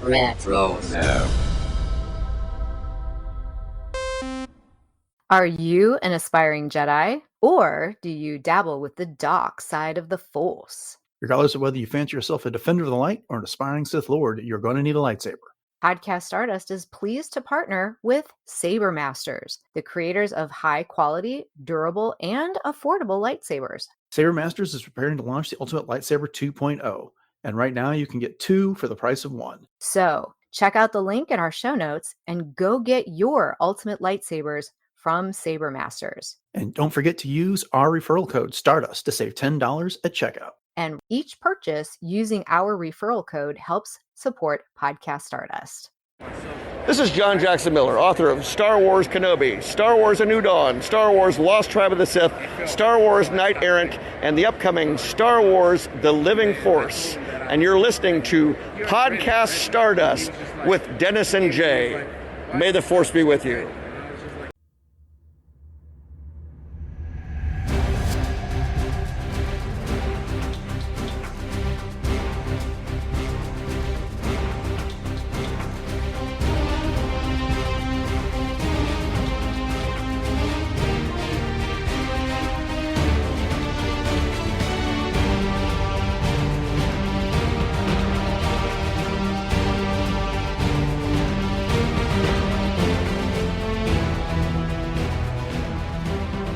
Retro. Are you an aspiring Jedi, or do you dabble with the dark side of the Force? Regardless of whether you fancy yourself a defender of the light or an aspiring Sith Lord, you're going to need a lightsaber. Podcast Stardust is pleased to partner with Saber Masters, the creators of high-quality, durable, and affordable lightsabers. Saber Masters is preparing to launch the Ultimate Lightsaber 2.0, and right now you can get 2 for the price of 1. So, check out the link in our show notes and go get your ultimate lightsabers from Saber Masters. And don't forget to use our referral code Stardust to save $10 at checkout. And each purchase using our referral code helps support Podcast Stardust. This is John Jackson Miller, author of Star Wars Kenobi, Star Wars A New Dawn, Star Wars Lost Tribe of the Sith, Star Wars Knight Errant, and the upcoming Star Wars The Living Force. And you're listening to Podcast Stardust with Dennis and Jay. May the Force be with you.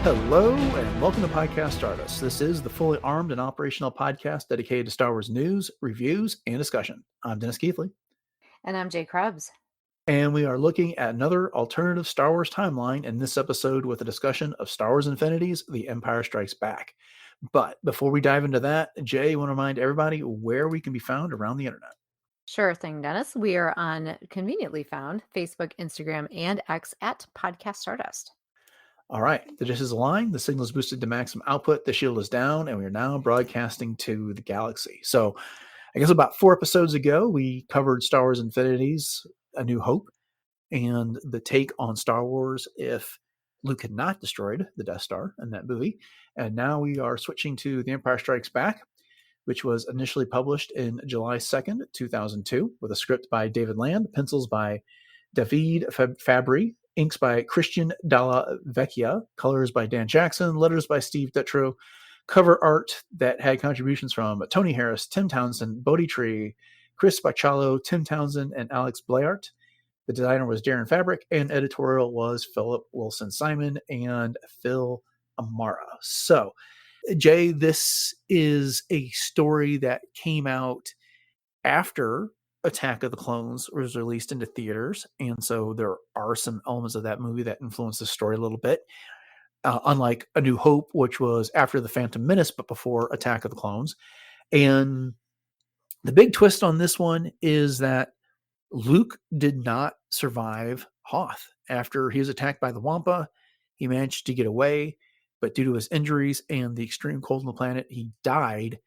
Hello, and welcome to Podcast Stardust. This is the fully armed and operational podcast dedicated to Star Wars news, reviews, and discussion. I'm Dennis Keithley. And I'm Jay Krebs. And we are looking at another alternative Star Wars timeline in this episode with a discussion of Star Wars Infinities, The Empire Strikes Back. But before we dive into that, Jay, I want to remind everybody where we can be found around the internet. Sure thing, Dennis. We are on conveniently found Facebook, Instagram, and X at Podcast Stardust. All right, the dish is aligned, the signal is boosted to maximum output, the shield is down, and we are now broadcasting to the galaxy. So I guess about 4 episodes ago, we covered Star Wars Infinities, A New Hope, and the take on Star Wars if Luke had not destroyed the Death Star in that movie. And now we are switching to The Empire Strikes Back, which was initially published in July 2nd, 2002, with a script by David Land, pencils by David Fabry, inks by Christian Dalla Vecchia, colors by Dan Jackson, letters by Steve Detro, cover art that had contributions from Tony Harris, Tim Townsend, Bodhi Tree, Chris Baccialo, Tim Townsend, and Alex Blayart. The designer was Darren Fabric, and editorial was Philip Wilson Simon and Phil Amara. So, Jay, this is a story that came out after Attack of the Clones was released into theaters, and so there are some elements of that movie that influence the story a little bit. Unlike A New Hope, which was after The Phantom Menace but before Attack of the Clones. And the big twist on this one is that Luke did not survive Hoth. After he was attacked by the Wampa, he managed to get away, but due to his injuries and the extreme cold on the planet, he died,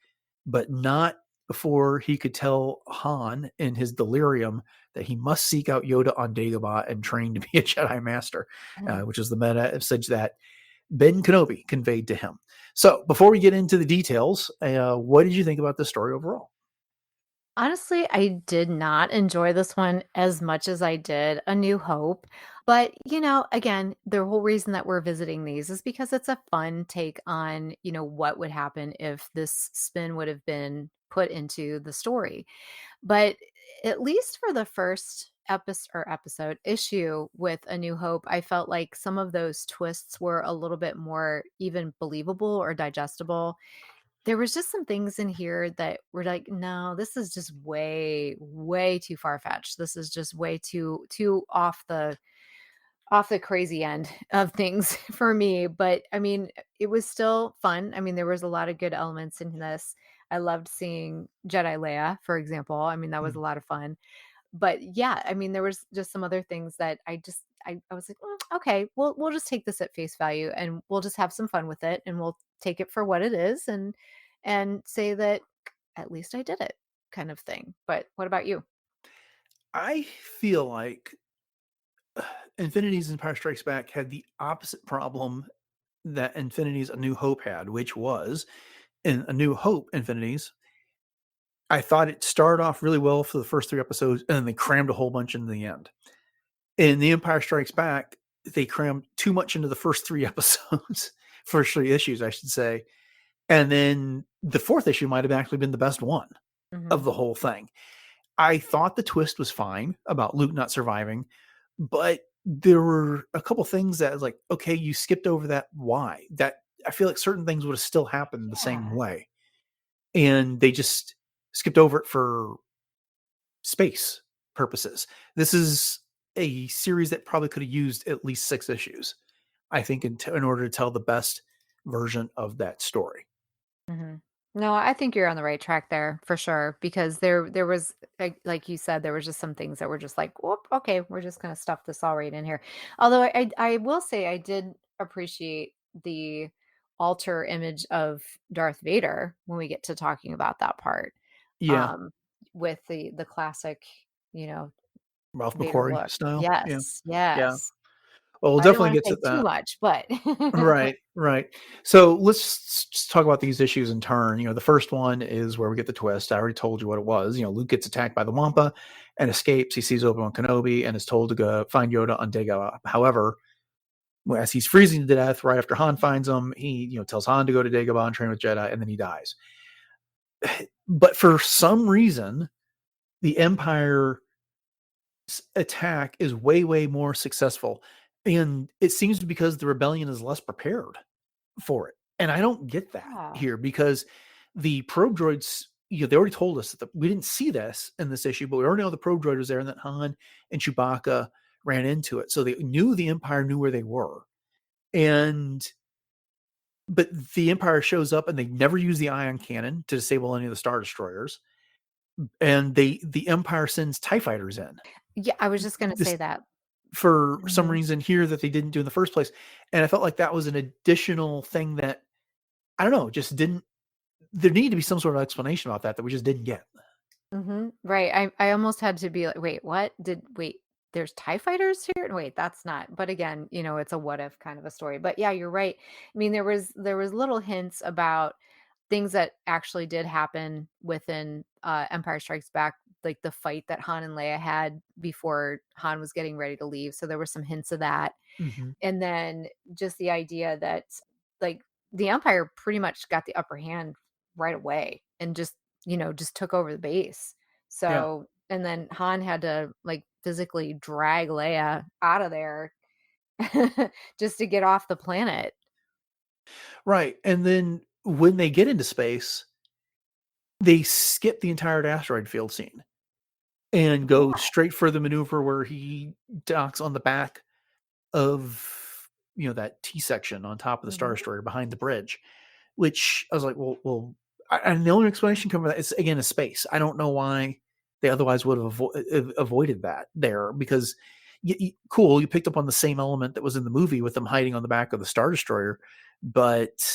but not before he could tell Han in his delirium that he must seek out Yoda on Dagobah and train to be a Jedi Master, which is the message that Ben Kenobi conveyed to him. So before we get into the details, what did you think about this story overall? Honestly, I did not enjoy this one as much as I did A New Hope. But, again, the whole reason that we're visiting these is because it's a fun take on, what would happen if this spin would have been put into the story. But at least for the first episode issue with A New Hope, I felt like some of those twists were a little bit more even believable or digestible. There was just some things in here that were like, no, this is just way, way too far-fetched. This is just way too off the crazy end of things for me. But I mean, it was still fun. I mean, there was a lot of good elements in this. I loved seeing Jedi Leia, for example. I mean, that was a lot of fun. But yeah, I mean, there was just some other things that I was like, okay, we'll just take this at face value and we'll just have some fun with it and we'll take it for what it is and say that at least I did it, kind of thing. But what about you? I feel like Infinities and Empire Strikes Back had the opposite problem that Infinities A New Hope had, which was in A New Hope Infinities, I thought it started off really well for the first 3 episodes, and then they crammed a whole bunch into the end. In The Empire Strikes Back, they crammed too much into the first 3 episodes, first 3 issues, I should say. And then the 4th issue might have actually been the best one Mhm. of the whole thing. I thought the twist was fine about Luke not surviving, but there were a couple things that was like, okay, you skipped over that why. That I feel like certain things would have still happened the same Yeah. way. And they just skipped over it for space purposes. This is a series that probably could have used at least 6 issues, I think, in order to tell the best version of that story. Mhm. No, I think you're on the right track there for sure because there was like you said there was just some things that were just like, "Whoop, okay, we're just gonna stuff this all right in here." Although I will say I did appreciate the alter image of Darth Vader when we get to talking about that part. Yeah, Um with the classic, you know, Ralph Vader McQuarrie look. style. Yeah, Yes, yeah. yes. Well, we'll I didn't definitely want get to say to too that. much, but Right, right. So let's just talk about these issues in turn. The first one is where we get the twist. I already told you what it was. Luke gets attacked by the Wampa and escapes. He sees Obi-Wan Kenobi and is told to go find Yoda on Dagobah. However, as he's freezing to death right after Han finds him, he tells Han to go to Dagobah and train with Jedi, and then he dies. But for some reason, the Empire attack is way, way more successful, and it seems because the rebellion is less prepared for it. And I don't get that yeah. here because the probe droids, they already told us that we didn't see this in this issue, but we already know the probe droid was there and that Han and Chewbacca ran into it. So they knew the Empire knew where they were. And but the Empire shows up and they never use the ion cannon to disable any of the Star Destroyers. And the Empire sends TIE fighters in. Yeah, I was just gonna say This that. for some Mhm. reason here that they didn't do in the first place. And I felt like that was an additional thing that I don't know, just didn't there needed to be some sort of explanation about that we just didn't get. Mhm. Right. I almost had to be like, "Wait, what? Wait, there's TIE fighters here? Wait, that's not." But again, it's a what if kind of a story. But yeah, you're right. I mean, there was little hints about things that actually did happen within Empire Strikes Back, like the fight that Han and Leia had before Han was getting ready to leave. So there were some hints of that. Mhm. And then just the idea that like the Empire pretty much got the upper hand right away and just took over the base. Yeah. So and then Han had to like physically drag Leia out of there just to get off the planet. Right, and then when they get into space, they skip the entire asteroid field scene and go Yeah. straight for the maneuver where he docks on the back of, that T section on top of the Star Mhm. Destroyer behind the bridge, which I was like, well, and the only explanation coming from that is again is space. I don't know why they otherwise would have avoided that there because cool, you picked up on the same element that was in the movie with them hiding on the back of the Star Destroyer, but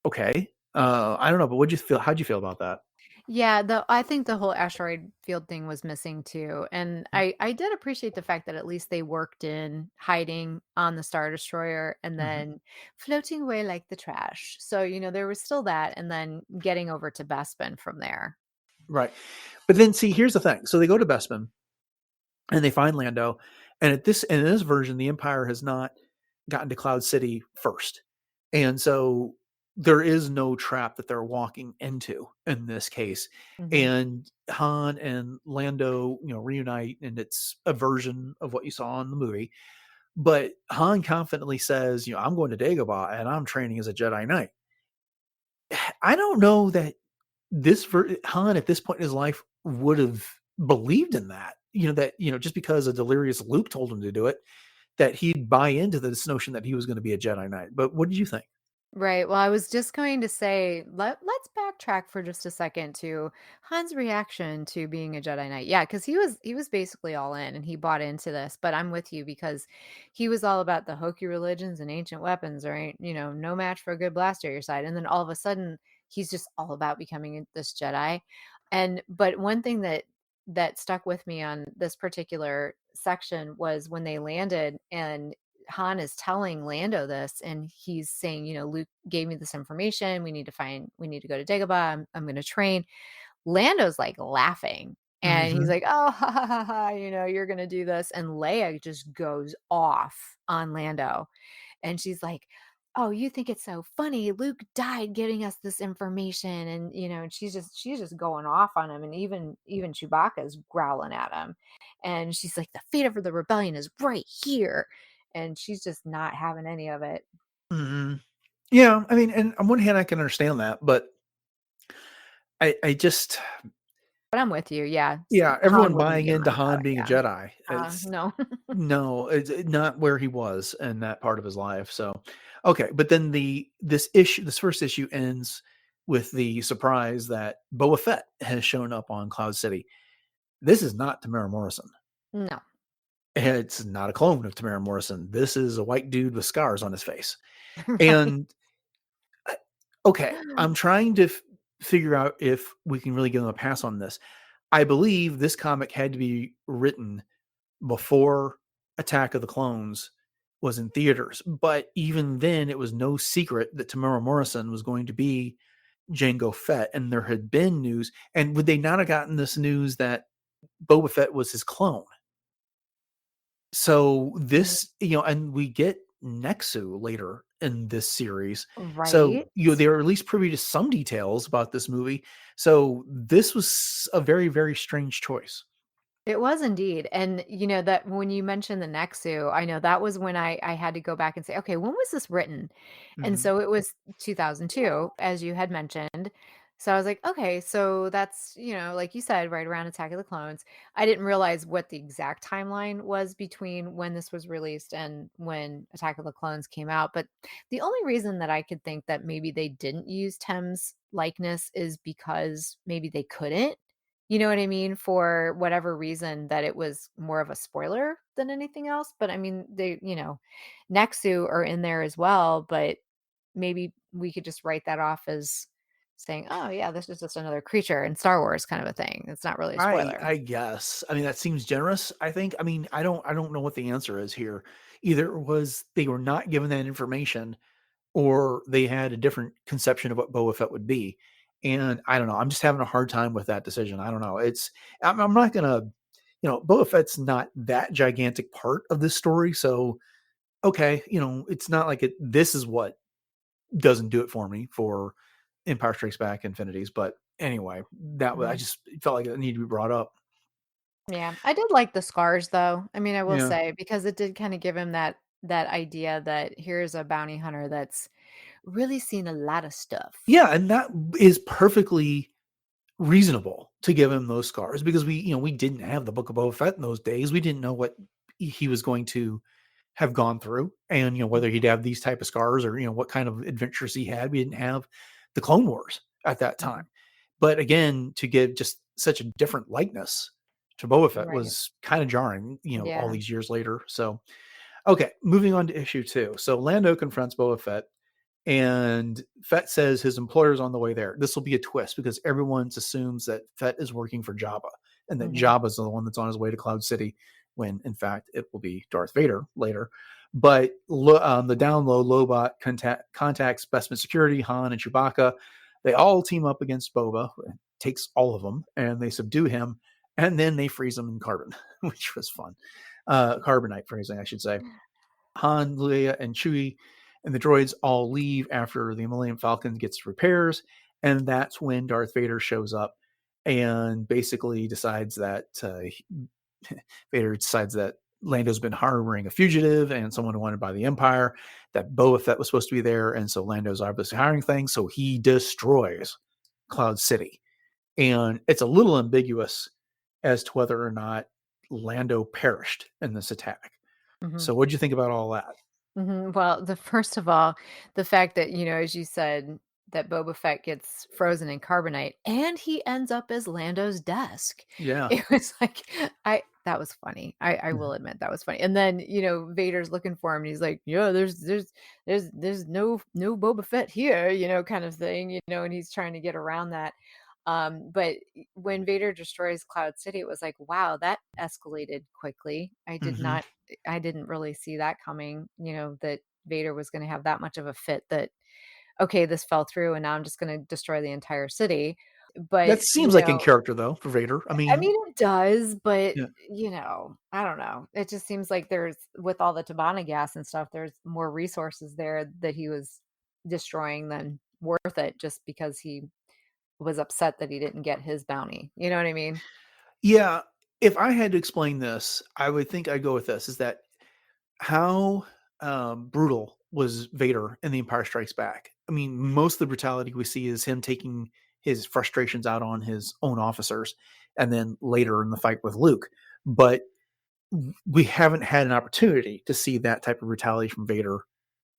okay, I don't know, but what'd you feel? How'd you feel about that? Yeah, I think the whole asteroid field thing was missing too. And I did appreciate the fact that at least they worked in hiding on the Star Destroyer and Mhm. then floating away like the trash. So, there was still that and then getting over to Bespin from there. Right, but then see, here's the thing. So they go to Bespin and they find Lando, and in this version, the Empire has not gotten to Cloud City first, and so there is no trap that they're walking into in this case. Hmm. And Han and Lando, reunite, and it's a version of what you saw in the movie. But Han confidently says, "I'm going to Dagobah and I'm training as a Jedi Knight." I don't know that Han at this point in his life would have believed in that. That just because a delirious Luke told him to do it, that he'd buy into this notion that he was going to be a Jedi Knight. But what did you think? Right. Well, I was just going to say, let's backtrack for just a second to Han's reaction to being a Jedi Knight. Yeah, because he was basically all in and he bought into this. But I'm with you because he was all about the hokey religions and ancient weapons, right? No match for a good blaster at your side. And then all of a sudden, he's just all about becoming this Jedi. But one thing that stuck with me on this particular section was when they landed and Han is telling Lando this, and he's saying, Luke gave me this information. We need to go to Dagobah. I'm going to train. Lando's like laughing, and he's Mhm. like, oh, ha, ha, ha, ha, you're going to do this. And Leia just goes off on Lando. And she's like, oh, you think it's so funny? Luke died getting us this information. And, and she's just going off on him. And even Chewbacca's growling at him. And she's like, the fate of the rebellion is right here. And she's just not having any of it. Mhm. Yeah, I mean, and on one hand, I can understand that, but I just, But I'm with you. Yeah. yeah, Han everyone wouldn't buying get into around about Han it. being a Yeah. Jedi, it's No. no, it's not where he was in that part of his life. So, okay, but then this first issue ends with the surprise that Boba Fett has shown up on Cloud City. This is not Tamara Morrison. No. It's not a clone of Tamara Morrison. This is a white dude with scars on his face. Right. And okay, I'm trying to figure out if we can really give him a pass on this. I believe this comic had to be written before Attack of the Clones was in theaters, but even then, it was no secret that Tamara Morrison was going to be Jango Fett, and there had been news. And would they not have gotten this news that Boba Fett was his clone? So Mm, this, and we get Nexu later in this series. So, right. they're at least privy to some details about this movie. So this was a very, very strange choice. It was indeed. And that when you mentioned the Nexu, I know that was when I had to go back and say, okay, when was this written? And Mhm. so it was 2002, as you had mentioned. So I was like, okay, so that's, like you said, right around Attack of the Clones. I didn't realize what the exact timeline was between when this was released and when Attack of the Clones came out. But the only reason that I could think that maybe they didn't use Tem's likeness is because maybe they couldn't. You know what I mean? For whatever reason that it was more of a spoiler than anything else, but I mean, Nexu are in there as well, but maybe we could just write that off as saying, "Oh, yeah, this is just another creature in Star Wars," kind of a thing. It's not really a spoiler. I guess. I mean, that seems generous, I think. I mean, I don't know what the answer is here. Either it was they were not given that information or they had a different conception of what Boba Fett would be. And I don't know. I'm just having a hard time with that decision. I don't know. I'm not gonna, Boba Fett's not that gigantic part of this story. So okay, it's not like this is what doesn't do it for me for Empire Strikes Back Infinities. But anyway, I Mhm. just felt like it needed to be brought up. Yeah, I did like the scars though. I mean, I will Yeah. say because it did kind of give him that idea that here's a bounty hunter that's really seen a lot of stuff. Yeah, and that is perfectly reasonable to give him those scars because we didn't have the Book of Boba Fett in those days. We didn't know what he was going to have gone through, and whether he'd have these type of scars or what kind of adventures he had. We didn't have the Clone Wars at that time, Mhm. but again, to give just such a different likeness to Boba Fett Right. was kind of jarring. All Yeah. these years later. So okay, moving on to issue 2. So Lando confronts Boba Fett and Fett says his employer's on the way there. This will be a twist because everyone assumes that Fett is working for Jabba and that Mhm. Jabba's the one that's on his way to Cloud City when in fact it will be Darth Vader later. But on the down low, Lobot contacts Bespin Security, Han and Chewbacca. They all team up against Boba, takes all of them, and they subdue him. And then they freeze him in carbon, which was fun. Carbonite freezing, I should say. Han, Leia, and Chewie and the droids all leave after the Millennium Falcon gets repairs, and that's when Darth Vader shows up and basically decides that Vader decides that Lando's been harboring a fugitive and someone wanted by the Empire, that Boba Fett was supposed to be there, and so Lando's obviously hiring things, so he destroys Cloud City. And it's a little ambiguous as to whether or not Lando perished in this attack. Mhm. So what'd you think about all that? Well, the first of all, the fact that, as you said, that Boba Fett gets frozen in carbonite and he ends up as Lando's desk. Yeah. It was like I that was funny. I will Mhm. admit that was funny. And then, Vader's looking for him and he's like, "Yeah, there's no Boba Fett here," kind of thing, and he's trying to get around that. But when Vader destroys Cloud City, it was like, wow, that escalated quickly. Mm-hmm. I didn't really see that coming, that Vader was going to have that much of a fit that, okay, this fell through and now I'm just going to destroy the entire city. But, That seems like in character, though, for Vader. I I mean, mean, it does, but, yeah. I don't know. It just seems like there's, with all the Tabana gas and stuff, there's more resources there that he was destroying than worth it just because he was upset that he didn't get his bounty. You know what I mean? Yeah, if I had to explain this, I would think I'd go with this, is that how, brutal was Vader in The Empire Strikes Back? I mean, most of the brutality we see is him taking his frustrations out on his own officers, and then later in the fight with Luke. But we haven't had an opportunity to see that type of brutality from Vader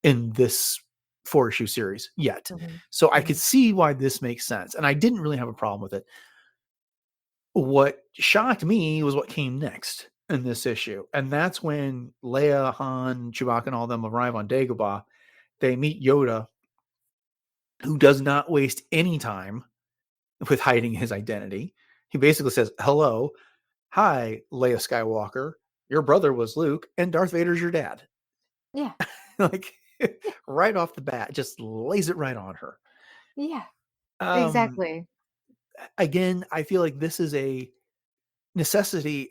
in this 4-issue series yet. Mhm. So I could Mhm. see why this makes sense, and I didn't really have a problem with it. What shocked me was what came next in this issue, and that's when Leia, Han, Chewbacca, and all them arrive on Dagobah. They meet Yoda, who does not waste any time with hiding his identity. He basically says, "Hello, hi, Leia Skywalker. Your brother was Luke, and Darth Vader's your dad." Yeah. Like Yeah. right off the bat, just lays it right on her. Yeah. Um, Exactly. Again, I feel like this is a necessity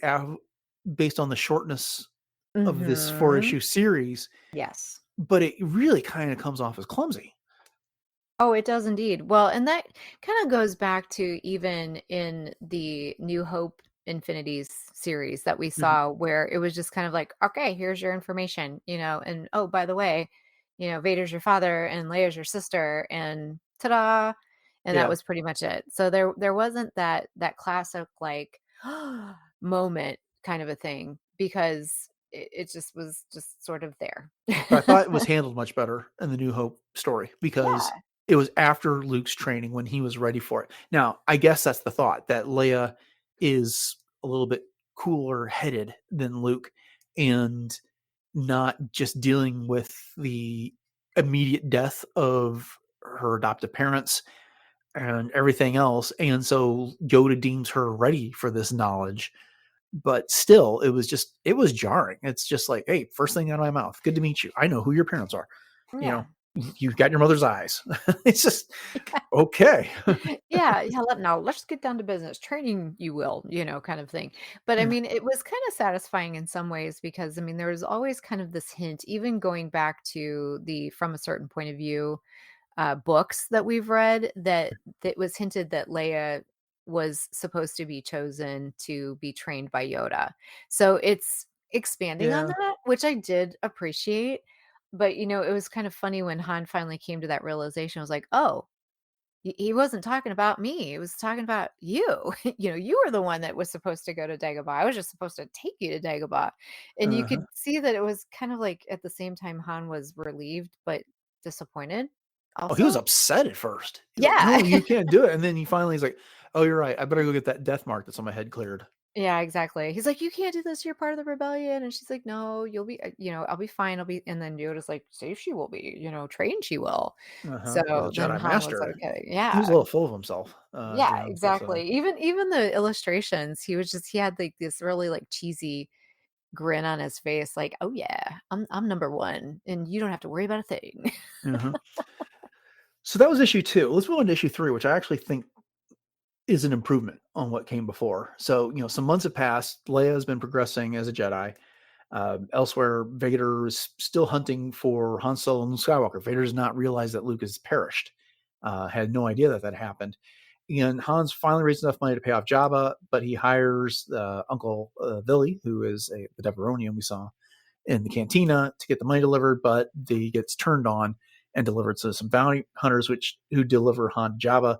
based on the shortness of this Mhm. 4-issue series, Yes. but it really kind of comes off as clumsy. Oh, it does indeed. Well, and that kind of goes back to even in the New Hope Infinities series that we Mhm. saw, where it was just kind of like, okay, here's your information, and oh, by the way, Vader's your father and Leia's your sister, and ta-da, and that Yeah. was pretty much it. So there wasn't that classic like moment kind of a thing because it just was just sort of there. But I thought it was handled much better in the New Hope story because Yeah. it was after Luke's training when he was ready for it. Now, I guess that's the thought, that Leia is a little bit cooler headed than Luke and not just dealing with the immediate death of her adoptive parents and everything else. And so Yoda deems her ready for this knowledge. But still, it was jarring. It's just like, hey, first thing out of my mouth, good to meet you. I know who your parents are. You know, Yeah. you've got your mother's eyes. It's just okay. Yeah, yeah, now let's get down to business. Training you will, kind of thing. But I Yeah. mean, it was kind of satisfying in some ways because I mean, there was always kind of this hint, even going back to the From a Certain Point of View books that we've read, that was hinted that Leia was supposed to be chosen to be trained by Yoda. So it's expanding on Yeah. that, which I did appreciate. But it was kind of funny when Han finally came to that realization. I was like, oh, he wasn't talking about me, he was talking about you. You were the one that was supposed to go to Dagobah, I was just supposed to take you to Dagobah, and you Uh-huh. could see that it was kind of like, at the same time, Han was relieved, but disappointed Oh, he was also. upset at first. He's like, Yeah. no, you can't do it. And then he finally is like, oh, you're right. I better go get that death mark that's on my head cleared. Yeah, exactly. He's like, "You can't do this, you're part of the rebellion," and she's like, "No, you'll be I'll be fine, I'll be," and then Yoda's like, "Safe she will be, trained she will." Uh-huh. You're the So then Jedi Han was Master. like, He was a yeah. little full of himself Yeah, during this episode. exactly. Even the illustrations, he had like this really like cheesy grin on his face, like, "Oh yeah, I'm number one, and you don't have to worry about a thing." Uh-huh. So that was issue 2. Let's move on to issue 3, which I actually think is an improvement on what came before. So, some months have passed. Leia has been progressing as a Jedi. Elsewhere, Vader is still hunting for Han Solo and Skywalker. Vader does not realize that Luke has perished. Had no idea that happened. And Han's finally raised enough money to pay off Jabba, but he hires Uncle Billy, who is the Deveronian we saw in the cantina, to get the money delivered, but he gets turned on and delivered to some bounty hunters, who deliver Han to Jabba.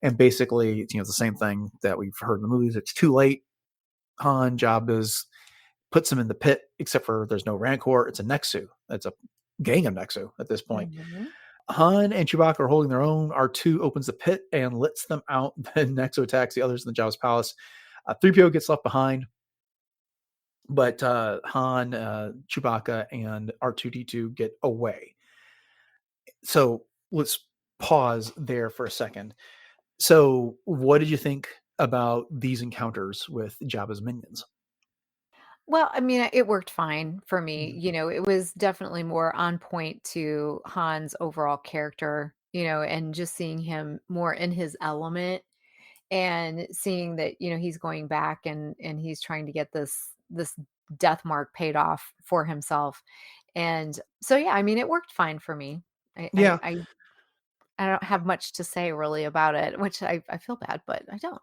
And basically, it's the same thing that we've heard in the movies. It's too late. Han Jabba's puts him in the pit, except for there's no Rancor. It's a Nexu. It's a gang of Nexu at this point. Mhm. Han and Chewbacca are holding their own. R2 opens the pit and lets them out. Then Nexu attacks the others in the Jabba's palace. 3PO gets left behind, but Han, Chewbacca, and R2D2 get away. So let's pause there for a second. So, what did you think about these encounters with Jabba's minions? Well, I mean, it worked fine for me. Mhm. It was definitely more on point to Han's overall character, and just seeing him more in his element and seeing that, he's going back and he's trying to get this death mark paid off for himself. And so yeah, I mean, it worked fine for me. I I Yeah, I, I don't have much to say really about it, which I feel bad, but I don't.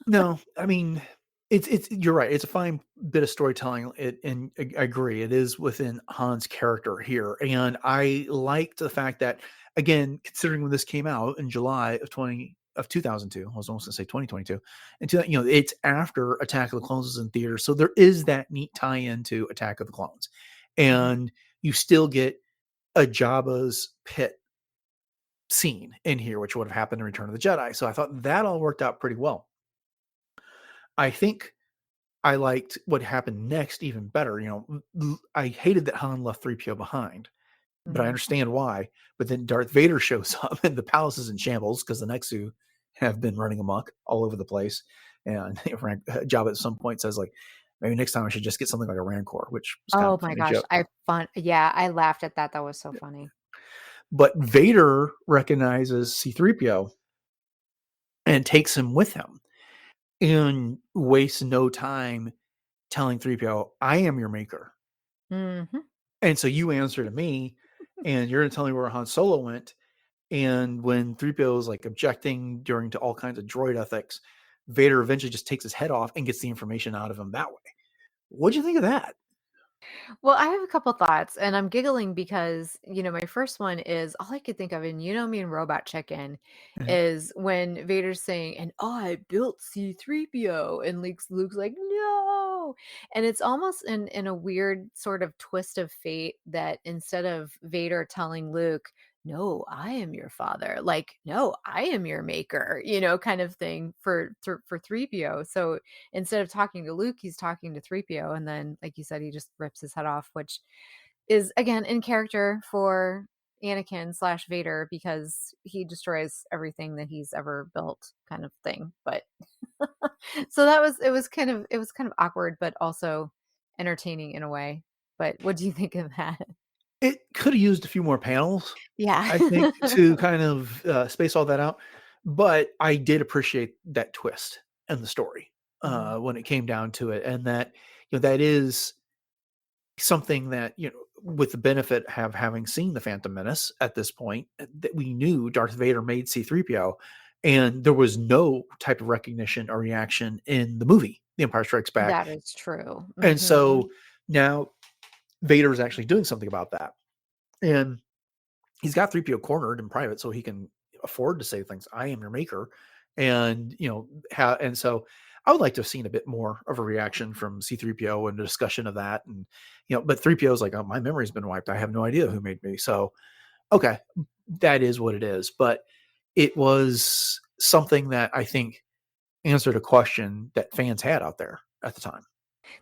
no, I mean, it's you're right. It's a fine bit of storytelling. And I agree, it is within Han's character here, and I liked the fact that, again, considering when this came out in July of 2002, I was almost going to say 2022, and it's after Attack of the Clones was in theaters, so there is that neat tie-in to Attack of the Clones, Mhm. and you still get a Jabba's pit scene in here, which would have happened in Return of the Jedi. So I thought that all worked out pretty well. I think I liked what happened next even better. I hated that Han left 3PO behind, but I Mhm. understand why. But then Darth Vader shows up and the palace is in shambles because the Nexu have been running amok all over the place. And Jabba at some point says, like, maybe next time I should just get something like a Rancor, which was kind Oh of a my funny gosh, joke. yeah, I laughed at that. That was so funny. But Vader recognizes C3PO and takes him with him and wastes no time telling 3PO, I am your maker. Mhm. And so you answer to me, and you're going to tell me where Han Solo went. And when 3PO is like objecting during to all kinds of droid ethics, Vader eventually just takes his head off and gets the information out of him that way. What'd you think of that? Well, I have a couple thoughts, and I'm giggling because, my first one is all I could think of, and me and Robot Chicken, Mhm. is when Vader's saying, and I built C3PO, and Luke's like, no. And it's almost in a weird sort of twist of fate that instead of Vader telling Luke, no, I am your father, like, no, I am your maker, kind of thing for 3PO. So instead of talking to Luke, he's talking to 3PO, and then, like you said, he just rips his head off, which is again in character for Anakin slash Vader because he destroys everything that he's ever built, kind of thing. But so it was kind of awkward, but also entertaining in a way. But what do you think of that? It could have used a few more panels, Yeah. I think, to kind of space all that out. But I did appreciate that twist in the story Mhm. when it came down to it. And that, that is something that, with the benefit of having seen the Phantom Menace at this point, that we knew Darth Vader made C3PO, and there was no type of recognition or reaction in the movie The Empire Strikes Back. That is true. And Mhm. so now Vader is actually doing something about that, and he's got 3PO cornered in private, so he can afford to say things, I am your maker. And and so I would like to have seen a bit more of a reaction from C3PO and a discussion of that. And but 3PO is like, oh, my memory's been wiped, I have no idea who made me. So okay, that is what it is. But it was something that I think answered a question that fans had out there at the time.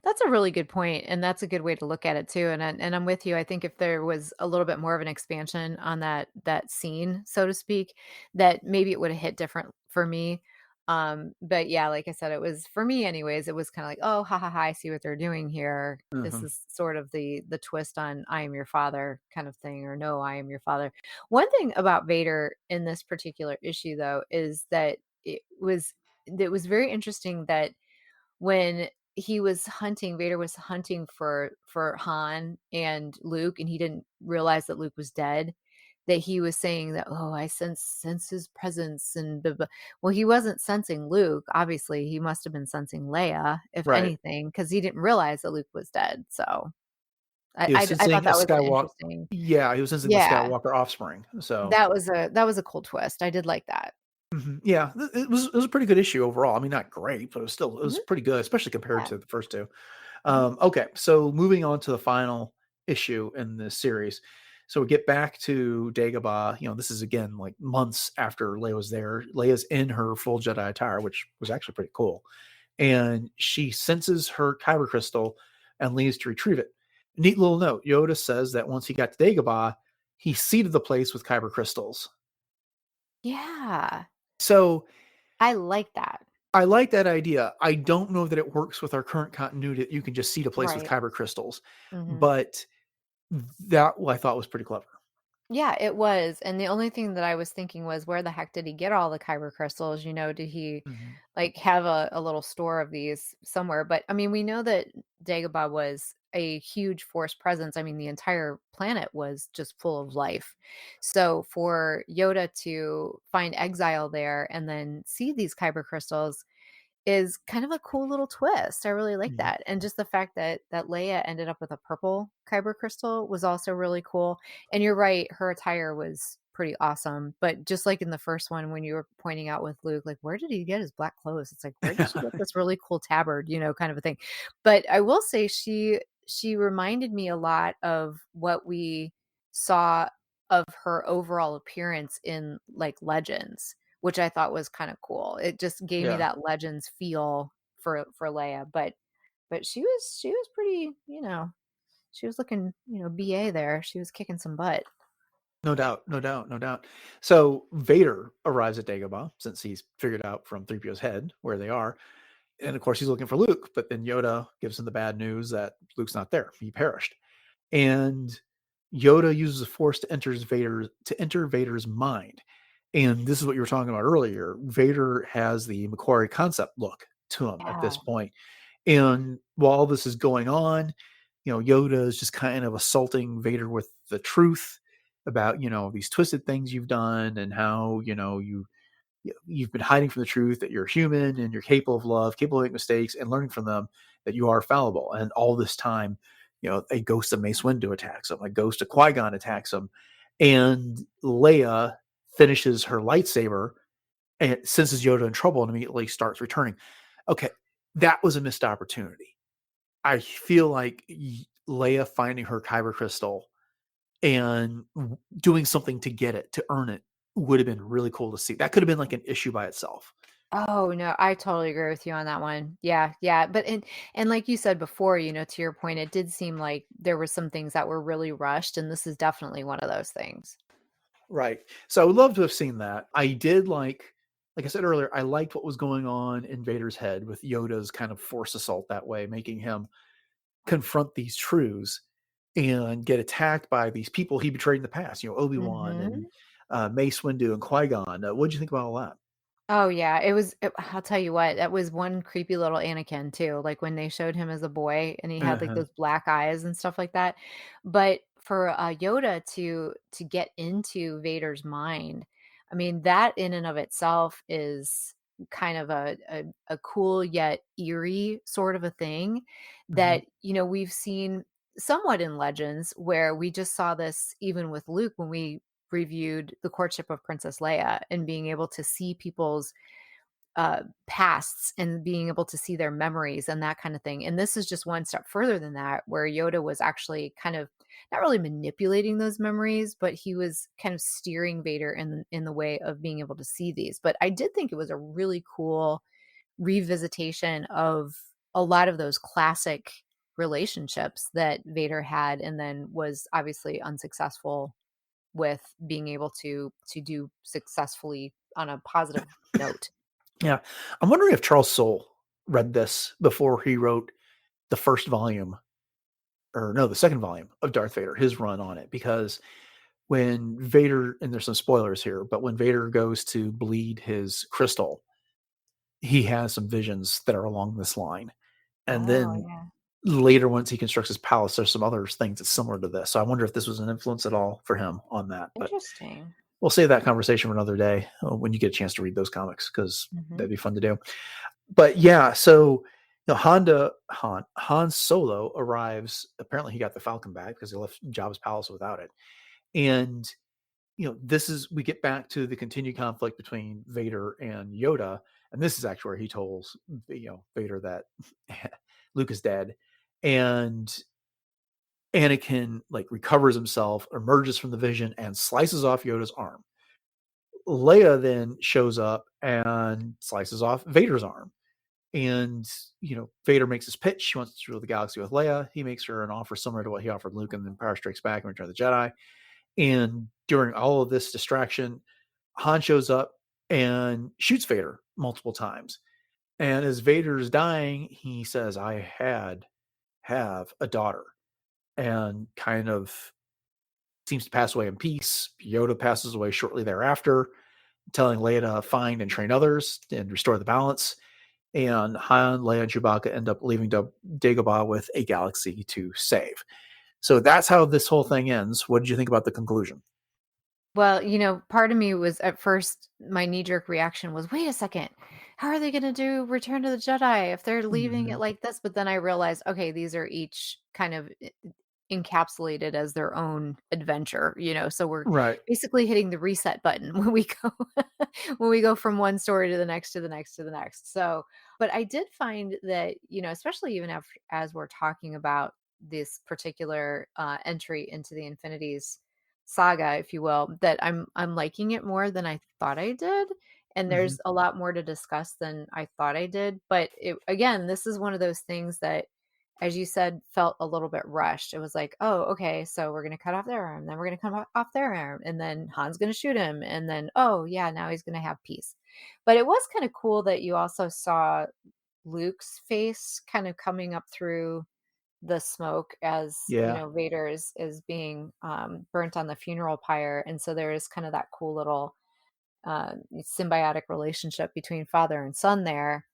That's a really good point, and that's a good way to look at it too. And I'm with you. I think if there was a little bit more of an expansion on that scene, so to speak, that maybe it would have hit different for me. But yeah, like I said, it was for me anyways, it was kind of like, oh, ha ha ha, I see what they're doing here. This Mhm. is sort of the twist on I am your father kind of thing, or no, I am your father. One thing about Vader in this particular issue though is that it was very interesting that when Vader was hunting for Han and Luke, and he didn't realize that Luke was dead, that he was saying that, "Oh, I sense his presence," and blah, blah. Well, he wasn't sensing Luke. Obviously, he must have been sensing Leia, if Right. anything, because he didn't realize that Luke was dead. So I He was I thought sensing a that was an Skywalker. interesting. Yeah, he was sensing the Yeah, Skywalker offspring. So that was a cool twist. I did like that. mhm. Yeah, it was a pretty good issue overall. I mean, not great, but it was Mhm. pretty good, especially compared Yeah. to the first two. Mhm. Okay, so moving on to the final issue in this series. So we get back to Dagobah. This is again like months after Leia was there. Leia's in her full Jedi attire, which was actually pretty cool. And she senses her kyber crystal and leaves to retrieve it. Neat little note. Yoda says that once he got to Dagobah, he seeded the place with kyber crystals. Yeah. So I like that. I like that idea. I don't know that it works with our current continuity that you can just seed a place with Right. kyber crystals, Mhm. but that I thought was pretty clever. Yeah, it was, and the only thing that I was thinking was, where the heck did he get all the kyber crystals? Did he, Mhm. like, have a little store of these somewhere? But, I mean, we know that Dagobah was a huge force presence. I mean, the entire planet was just full of life. So, for Yoda to find exile there and then see these kyber crystals is kind of a cool little twist. I really like Mhm. that. And just the fact that Leia ended up with a purple kyber crystal was also really cool. And you're right, her attire was pretty awesome. But just like in the first one, when you were pointing out with Luke, like, where did he get his black clothes? It's like, where did she get this really cool tabard, kind of a thing. But I will say she reminded me a lot of what we saw of her overall appearance in like Legends, which I thought was kind of cool. It just gave me Yeah. that Legends feel for Leia, but she was pretty, she was looking, BA there. She was kicking some butt. No doubt, no doubt, no doubt. So Vader arrives at Dagobah since he's figured out from 3PO's head where they are. And of course, he's looking for Luke, but then Yoda gives him the bad news that Luke's not there. He perished. And Yoda uses the Force to enter Vader's mind. And this is what you were talking about earlier. Vader has the Macquarie concept look to him at this Yeah. point. And while all this is going on, Yoda is just kind of assaulting Vader with the truth about, these twisted things you've done and how, you've been hiding from the truth that you're human and you're capable of love, capable of making mistakes and learning from them, that you are fallible. And all this time, a ghost of Mace Windu attacks him, a ghost of Qui-Gon attacks him, and Leia finishes her lightsaber and senses Yoda in trouble and immediately starts returning. Okay, that was a missed opportunity. I feel like Leia finding her kyber crystal and doing something to get it, to earn it, would have been really cool to see. That could have been like an issue by itself. Oh, no, I totally agree with you on that one. Yeah, yeah. But and like you said before, to your point, it did seem like there were some things that were really rushed, and this is definitely one of those things. Right. So I would love to have seen that. I did like I said earlier, I liked what was going on in Vader's head with Yoda's kind of force assault that way, making him confront these truths and get attacked by these people he betrayed in the past, Obi-Wan and Mhm. Mace Windu and Qui-Gon. What'd you think about all that? Oh, yeah, I'll tell you what, that was one creepy little Anakin too, like, when they showed him as a boy and he had, like, Uh-huh. those black eyes and stuff like that, but for, Yoda to get into Vader's mind, I mean, that in and of itself is kind of a cool yet eerie sort of a thing Mhm. that, we've seen somewhat in Legends, where we just saw this even with Luke when we reviewed The Courtship of Princess Leia, and being able to see people's pasts and being able to see their memories and that kind of thing. And this is just one step further than that, where Yoda was actually kind of not really manipulating those memories, but he was kind of steering Vader in the way of being able to see these. But I did think it was a really cool revisitation of a lot of those classic relationships that Vader had and then was obviously unsuccessful with being able to do successfully on a positive note. Yeah. I'm wondering if Charles Soule read this before he wrote the first volume, or no, the second volume of Darth Vader, his run on it, because when Vader, and there's some spoilers here, but when Vader goes to bleed his crystal, he has some visions that are along this line. And Oh, then yeah. later, once he constructs his palace, there's some other things that's similar to this. So I wonder if this was an influence at all for him on that. But Interesting. we'll save that conversation for another day when you get a chance to read those comics, because Mhm. that'd be fun to do. But yeah, so Han Solo arrives. Apparently, he got the Falcon back because he left Jabba's palace without it. And this is, we get back to the continued conflict between Vader and Yoda, and this is actually where he tells Vader that Luke is dead, and Anakin like recovers himself, emerges from the vision, and slices off Yoda's arm. Leia then shows up and slices off Vader's arm. And Vader makes his pitch. He wants to rule the galaxy with Leia. He makes her an offer similar to what he offered Luke in The Empire Strikes Back and Return of the Jedi. And during all of this distraction, Han shows up and shoots Vader multiple times. And as Vader's dying, he says, I have a daughter, and kind of seems to pass away in peace. Yoda passes away shortly thereafter, telling Leia to find and train others and restore the balance. And Han, Leia, and Chewbacca end up leaving Dagobah with a galaxy to save. So that's how this whole thing ends. What did you think about the conclusion? Well, part of me was at first, my knee-jerk reaction was, wait a second, how are they going to do Return to the Jedi if they're leaving it like this? But then I realized, okay, these are each kind of encapsulated as their own adventure, so we're Right. basically hitting the reset button when we go when we go from one story to the next to the next to the next. So, but I did find that, especially even as we're talking about this particular entry into the Infinities saga, if you will, that I'm liking it more than I thought I did. And there's a lot more to discuss than I thought I did. But again, this is one of those things that, as you said, felt a little bit rushed. It was like, oh, okay, so we're going to cut off their arm, then we're going to cut off their arm, and then Han's going to shoot him, and then, oh, yeah, now he's going to have peace. But it was kind of cool that you also saw Luke's face kind of coming up through the smoke as Vader is being burnt on the funeral pyre, and so there is kind of that cool little symbiotic relationship between father and son there,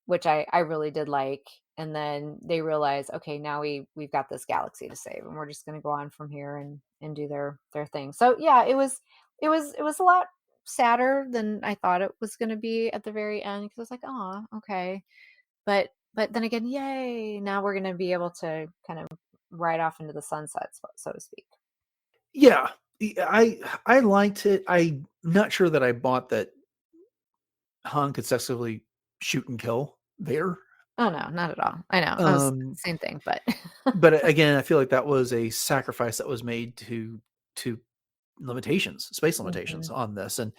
which I really did like. And then they realize, okay, now we've got this galaxy to save, and we're just going to go on from here and do their thing. So yeah, it was a lot sadder than I thought it was going to be at the very end, because I was like, oh, okay, but then again, yay, now we're going to be able to kind of ride off into the sunset, so to speak. Yeah, I liked it. I'm not sure that I bought that Han could successfully shoot and kill Vader. Oh no, not at all. I know. I was same thing, but but again, I feel like that was a sacrifice that was made to limitations, space limitations on this. And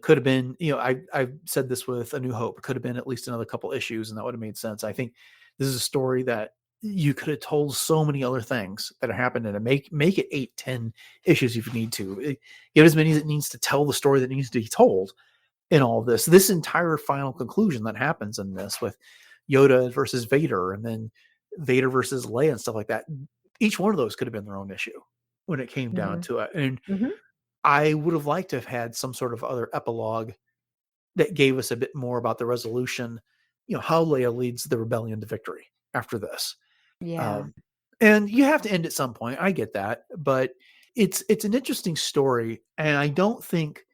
could have been, I said this with A New Hope, could have been at least another couple issues, and that would have made sense. I think this is a story that you could have told so many other things that have happened, and make it 8-10 issues if you need to. Get as many as it needs to tell the story that needs to be told in all of this entire final conclusion that happens in this, with Yoda versus Vader, and then Vader versus Leia and stuff like that. Each one of those could have been their own issue when it came down to it. And I would have liked to have had some sort of other epilogue that gave us a bit more about the resolution, how Leia leads the rebellion to victory after this. Yeah. And you have to end at some point. I get that, but it's an interesting story. And I don't think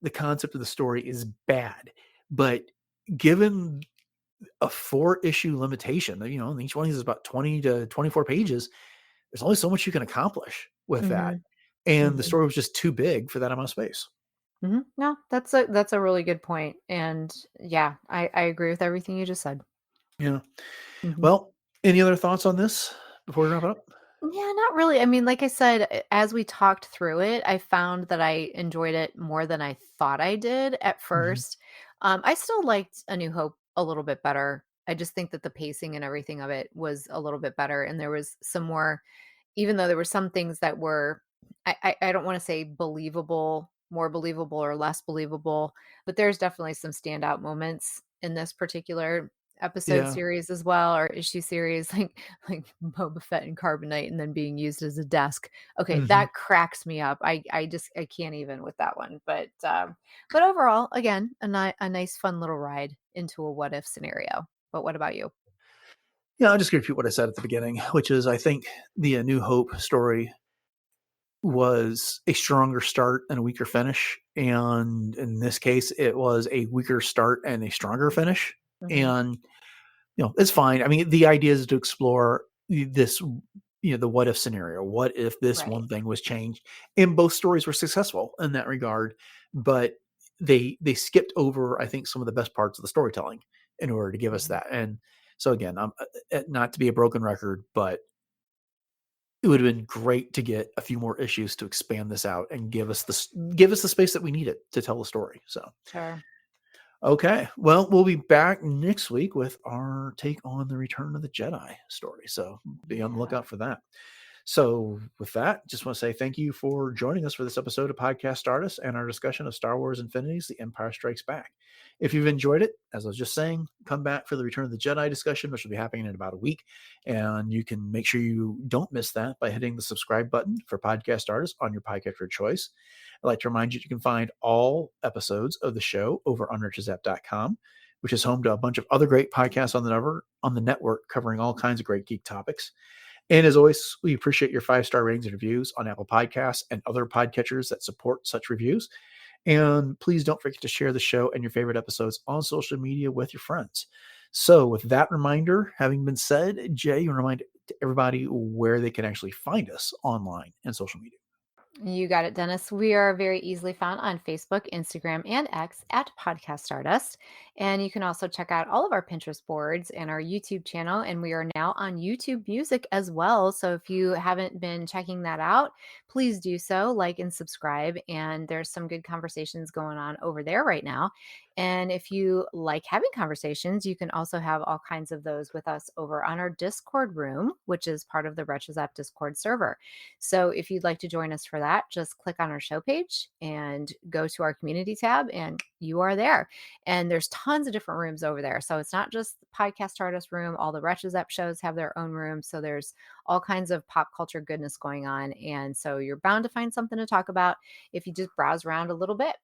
the concept of the story is bad, but given a 4-issue limitation, and each one of these is about 20 to 24 pages, there's only so much you can accomplish with that. And the story was just too big for that amount of space. No, that's a really good point. And yeah, I agree with everything you just said. Yeah. Well, any other thoughts on this before we wrap it up? Yeah, not really. I mean, like I said, as we talked through it, I found that I enjoyed it more than I thought I did at first. I still liked A New Hope a little bit better. I just think that the pacing and everything of it was a little bit better. And there was some more, even though there were some things that were, I don't want to say believable, more believable or less believable, but there's definitely some standout moments in this particular episode series as well, or issue series, like Boba Fett and Carbonite, and then being used as a desk. Okay, that cracks me up. I can't even with that one. But overall, again, a nice fun little ride into a what if scenario. But what about you? Yeah, I'll just repeat what I said at the beginning, which is I think the A New Hope story was a stronger start and a weaker finish. And in this case, it was a weaker start and a stronger finish. And, it's fine. I mean, the idea is to explore this, the what if scenario. What if this one thing was changed? And both stories were successful in that regard, but they skipped over, I think, some of the best parts of the storytelling in order to give us that. And so again, I'm not to be a broken record, but it would have been great to get a few more issues to expand this out and give us the space that we needed to tell the story. So, sure. Okay. Well, we'll be back next week with our take on the Return of the Jedi story. So be on the lookout for that. So with that, just want to say thank you for joining us for this episode of Podcast Stardust and our discussion of Star Wars Infinities, The Empire Strikes Back. If you've enjoyed it, as I was just saying, come back for the Return of the Jedi discussion, which will be happening in about a week. And you can make sure you don't miss that by hitting the subscribe button for Podcast Stardust on your podcatcher of choice. I'd like to remind you can find all episodes of the show over on richazapp.com, which is home to a bunch of other great podcasts on the network covering all kinds of great geek topics. And as always, we appreciate your 5-star ratings and reviews on Apple Podcasts and other podcatchers that support such reviews. And please don't forget to share the show and your favorite episodes on social media with your friends. So with that reminder having been said, Jay, you want to remind everybody where they can actually find us online and social media. You got it, Dennis. We are very easily found on Facebook, Instagram, and X at Podcast Stardust. And you can also check out all of our Pinterest boards and our YouTube channel. And we are now on YouTube Music as well. So if you haven't been checking that out, please do so, like and subscribe. And there's some good conversations going on over there right now. And if you like having conversations, you can also have all kinds of those with us over on our Discord room, which is part of the Wretches App Discord server. So if you'd like to join us for that, just click on our show page and go to our community tab, and you are there. And there's tons of different rooms over there. So it's not just the Podcast Stardust room. All the Wretches App shows have their own room. So there's all kinds of pop culture goodness going on. And so you're bound to find something to talk about if you just browse around a little bit.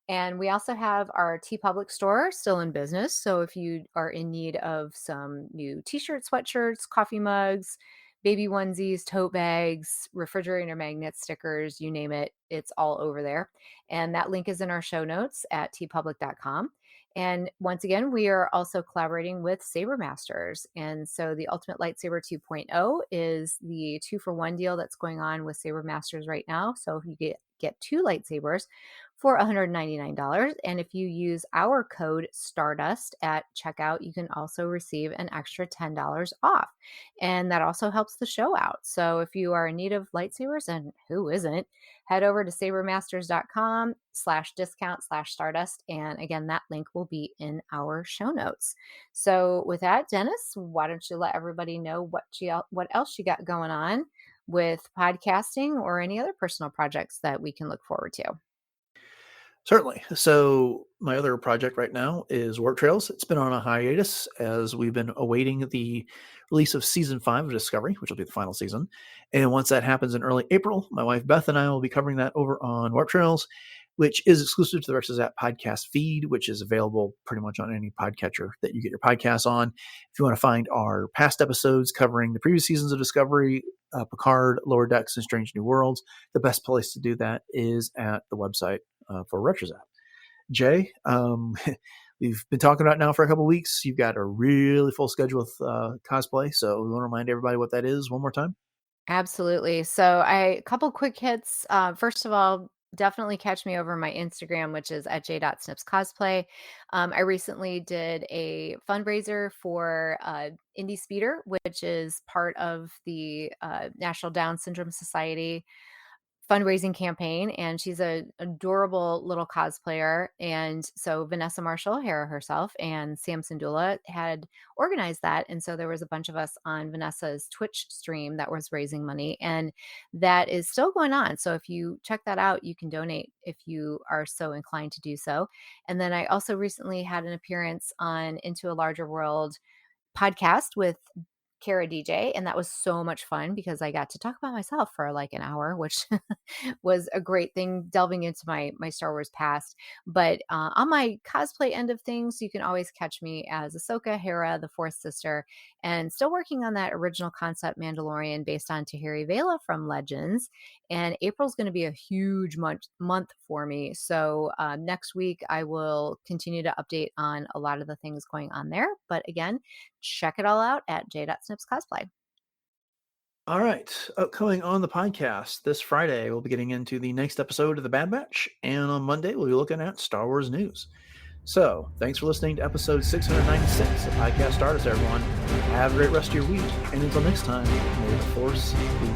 And we also have our TeePublic store still in business. So if you are in need of some new t-shirts, sweatshirts, coffee mugs, baby onesies, tote bags, refrigerator magnets, stickers, you name it, it's all over there. And that link is in our show notes at teepublic.com. And once again, we are also collaborating with Saber Masters. And so the Ultimate Lightsaber 2.0 is the 2-for-1 deal that's going on with Saber Masters right now. So if you get 2 lightsabers for $199. And if you use our code Stardust at checkout, you can also receive an extra $10 off. And that also helps the show out. So if you are in need of lightsabers, and who isn't, head over to sabermasters.com/discount/Stardust. And again, that link will be in our show notes. So with that, Dennis, why don't you let everybody know what else you got going on with podcasting or any other personal projects that we can look forward to? Certainly. So my other project right now is Warp Trails. It's been on a hiatus as we've been awaiting the release of season 5 of Discovery, which will be the final season. And once that happens in early April, my wife Beth and I will be covering that over on Warp Trails, which is exclusive to the Wretches App podcast feed, which is available pretty much on any podcatcher that you get your podcasts on. If you want to find our past episodes covering the previous seasons of Discovery, Picard, Lower Decks, and Strange New Worlds, the best place to do that is at the website for Wretches App. Jay, we've been talking about it now for a couple of weeks. You've got a really full schedule with cosplay, so we want to remind everybody what that is one more time. Absolutely. So a couple quick hits. First of all, definitely catch me over my Instagram, which is at j.snipscosplay. I recently did a fundraiser for Indie Speeder, which is part of the National Down Syndrome Society fundraising campaign, and she's a adorable little cosplayer. And so Vanessa Marshall, Hera herself, and Sam Sindula had organized that. And so there was a bunch of us on Vanessa's Twitch stream that was raising money, and that is still going on. So if you check that out, you can donate if you are so inclined to do so. And then I also recently had an appearance on Into a Larger World podcast with Kara DJ, and that was so much fun because I got to talk about myself for like an hour, which was a great thing, delving into my Star Wars past. But on my cosplay end of things, you can always catch me as Ahsoka, Hera, the Fourth Sister, and still working on that original concept Mandalorian based on Tahiri Vela from Legends. And April's going to be a huge month for me. So next week I will continue to update on a lot of the things going on there. But again, check it all out at j.snipscosplay. All right. Upcoming on the podcast this Friday, we'll be getting into the next episode of The Bad Batch. And on Monday, we'll be looking at Star Wars news. So thanks for listening to episode 696 of Podcast Stardust, everyone. Have a great rest of your week. And until next time, may the Force be with you.